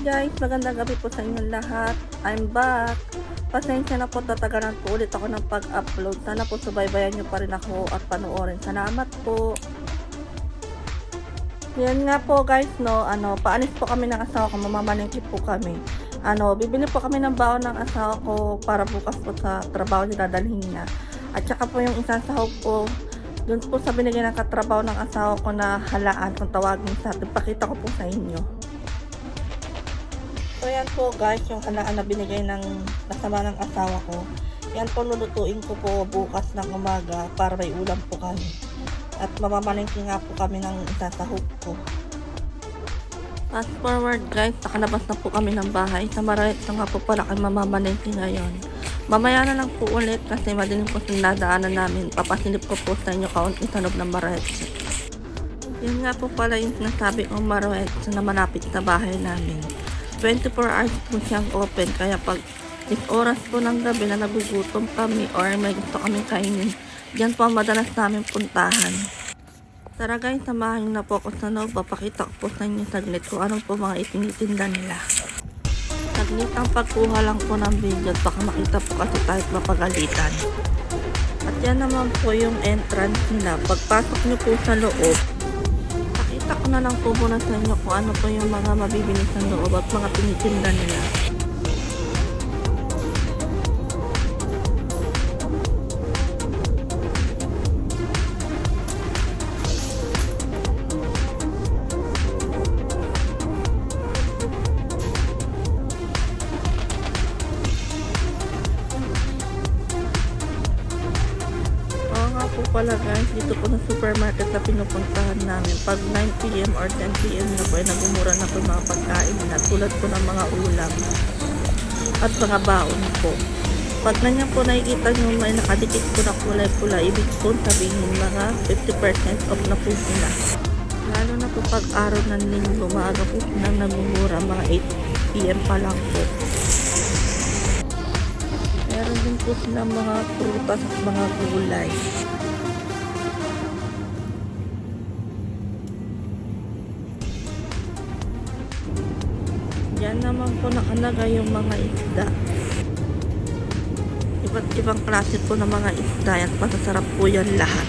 guys, magandang gabi po sa inyong lahat. I'm back. Pasensya na po, tatagalan po ulit ako ng pag-upload. Sana po subaybayan nyo pa rin ako at panoorin. Salamat po. Yan nga po guys, no, paalis po kami ng asawa ko, mamamalengke po kami. Bibili po kami ng baon ng asawa ko para bukas po sa trabaho niya dadalhin niya. At saka po yung isang sahog po, dun po sa binigay ng katrabaho ng asawa ko na halaan, kung tawagin sa atin, pakita ko po sa inyo. So yan po guys, yung halaan na binigay ng kasama ng asawa ko. Yan po lulutuin ko po bukas ng umaga para may ulam po kami. At mamamalengke nga po kami ng isasahog ko. Fast forward guys, nakalabas na po kami ng bahay. Sa Maraet na nga po pala kami mamamalengke ngayon. Mamaya na lang po ulit kasi madilim po sinadaanan namin. Papasilip ko po sa inyo kaunting tunog ng Maraet. Yan nga po pala yung sinasabi kong Maraet na malapit sa bahay namin. 24 hours po siyang open, kaya pag oras po ng gabi na nagugutom kami or may gusto kaming kainin, diyan po ang madalas namin puntahan. Tara guys, samahan na po ako sa loob. Papakita ko po sa inyo saglit kung anong po mga itinitinda nila. Saglit ang pagkuha lang po ng video, baka makita po kasi tayo mapagalitan. At yan naman po yung entrance nila. Pagpasok nyo po sa loob, pakita ko na lang po muna sa inyo kung ano po yung mga mabibili sa loob at mga tinitinda nila. Po pala guys, dito po sa supermarket na pinupuntahan namin, pag 9 PM or 10 PM na po ay nagumura na po mga pagkain na tulad po ng mga ulam at mga baon po. Pag nanyan po nakikita nyo may nakadikit po na kulay pula, ibig po sabihin mga 50% off na po sila. Lalo na po pag araw ng linggo, maaga po silang nagumura, mga 8 PM pa lang po. Meron din po silang mga prutas at mga gulay. Yan naman po nakalagay yung mga isda. Iba't ibang klase po ng mga isda at masasarap po yan lahat.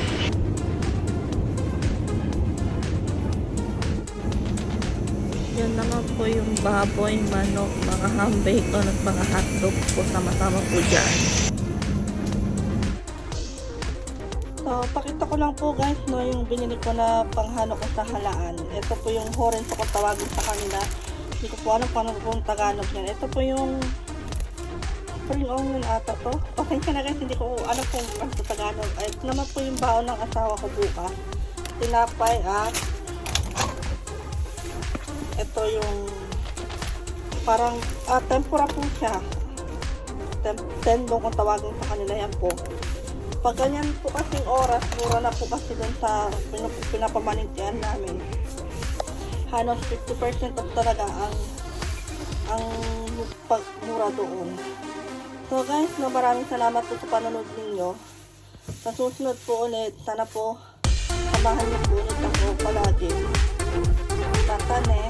Yan naman po yung baboy, manok, mga ham bacon at mga hotdog po sama-sama po dyan. So, pakita ko lang po guys, no, yung binili ko na panghalo ko sa halaan. Ito po yung horenso kung tawagin sa kanila. Hindi ko po alam kung ano po ang Tagalog yan. Ito po yung spring onion ata to. Pasensya na guys, hindi ko alam kung ano sa Tagalog. Ito naman po yung baon ng asawa ko bukas. Tinapay at ito yung parang tempura po siya. Tendong kung tawagin sa kanila, yan po. Pag ganyan po kasing oras, mura na po kasi dun sa pinapamalingkihan namin. Halos 50% off talaga ang pagmura doon. So guys, maraming salamat po sa panonood ninyo. Sa susunod po ulit, sana po samahan niyo po ulit ako palagi. Tatane.